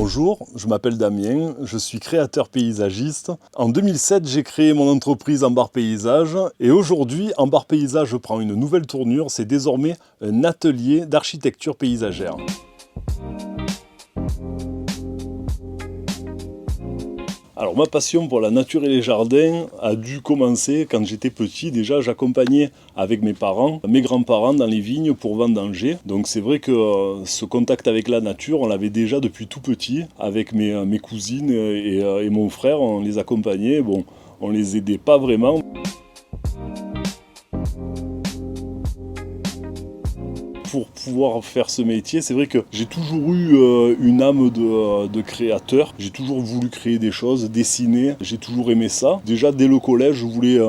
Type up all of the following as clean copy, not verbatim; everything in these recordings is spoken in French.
Bonjour, je m'appelle Damien, je suis créateur paysagiste. En 2007, j'ai créé mon entreprise Ambar Paysage et aujourd'hui, Ambar Paysage prend une nouvelle tournure, c'est désormais un atelier d'architecture paysagère. Alors ma passion pour la nature et les jardins a dû commencer quand j'étais petit. Déjà j'accompagnais avec mes parents, mes grands-parents dans les vignes pour vendanger. Donc c'est vrai que ce contact avec la nature, on l'avait déjà depuis tout petit. Avec mes cousines et mon frère, on les accompagnait. Bon, on les aidait pas vraiment. Pour pouvoir faire ce métier, c'est vrai que j'ai toujours eu une âme de créateur. J'ai toujours voulu créer des choses, dessiner. J'ai toujours aimé ça. Déjà dès le collège, je voulais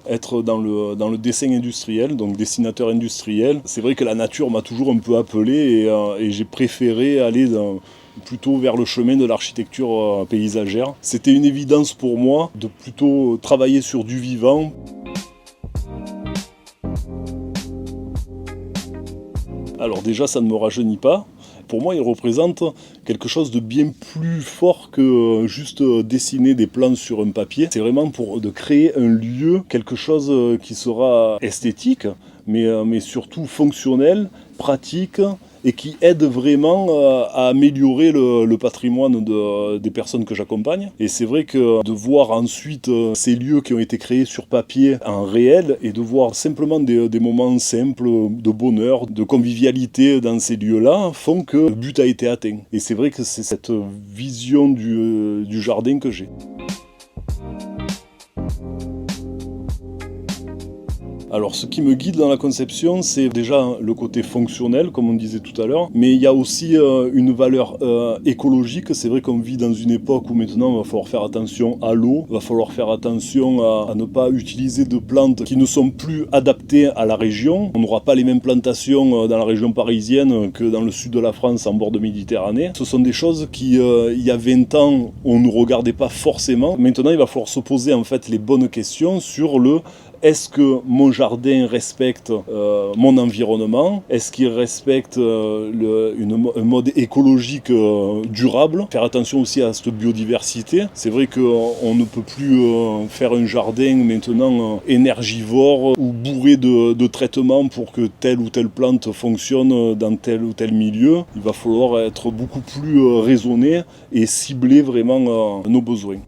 être dans le dessin industriel, donc dessinateur industriel. C'est vrai que la nature m'a toujours un peu appelé et j'ai préféré aller plutôt vers le chemin de l'architecture paysagère. C'était une évidence pour moi de plutôt travailler sur du vivant. Alors déjà, ça ne me rajeunit pas. Pour moi, il représente quelque chose de bien plus fort que juste dessiner des plans sur un papier. C'est vraiment de créer un lieu, quelque chose qui sera esthétique, mais surtout fonctionnel, pratique, et qui aide vraiment à améliorer le patrimoine des personnes que j'accompagne. Et c'est vrai que de voir ensuite ces lieux qui ont été créés sur papier en réel et de voir simplement des moments simples de bonheur, de convivialité dans ces lieux-là font que le but a été atteint. Et c'est vrai que c'est cette vision du jardin que j'ai. Alors ce qui me guide dans la conception, c'est déjà le côté fonctionnel, comme on disait tout à l'heure, mais il y a aussi une valeur écologique. C'est vrai qu'on vit dans une époque où maintenant il va falloir faire attention à l'eau, il va falloir faire attention à ne pas utiliser de plantes qui ne sont plus adaptées à la région. On n'aura pas les mêmes plantations dans la région parisienne que dans le sud de la France, en bord de Méditerranée. Ce sont des choses qui, il y a 20 ans, on ne regardait pas forcément. Maintenant, il va falloir se poser en fait les bonnes questions sur est-ce que mon jardin respecte mon environnement? Est-ce qu'il respecte un mode écologique durable? Faire attention aussi à cette biodiversité. C'est vrai qu'on ne peut plus faire un jardin maintenant énergivore ou bourré de traitements pour que telle ou telle plante fonctionne dans tel ou tel milieu. Il va falloir être beaucoup plus raisonné et cibler vraiment nos besoins.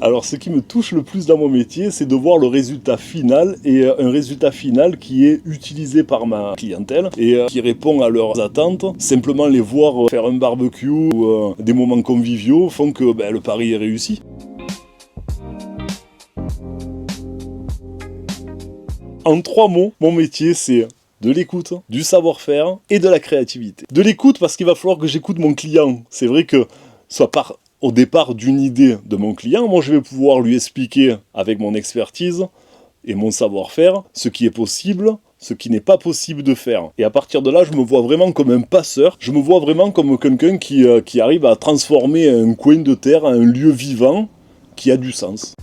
Alors ce qui me touche le plus dans mon métier, c'est de voir le résultat final et un résultat final qui est utilisé par ma clientèle et qui répond à leurs attentes. Simplement les voir faire un barbecue ou des moments conviviaux font que le pari est réussi. En 3 mots, mon métier c'est de l'écoute, du savoir-faire et de la créativité. De l'écoute parce qu'il va falloir que j'écoute mon client. C'est vrai que au départ d'une idée de mon client, moi je vais pouvoir lui expliquer avec mon expertise et mon savoir-faire ce qui est possible, ce qui n'est pas possible de faire. Et à partir de là, je me vois vraiment comme un passeur, je me vois vraiment comme quelqu'un qui arrive à transformer un coin de terre en un lieu vivant qui a du sens.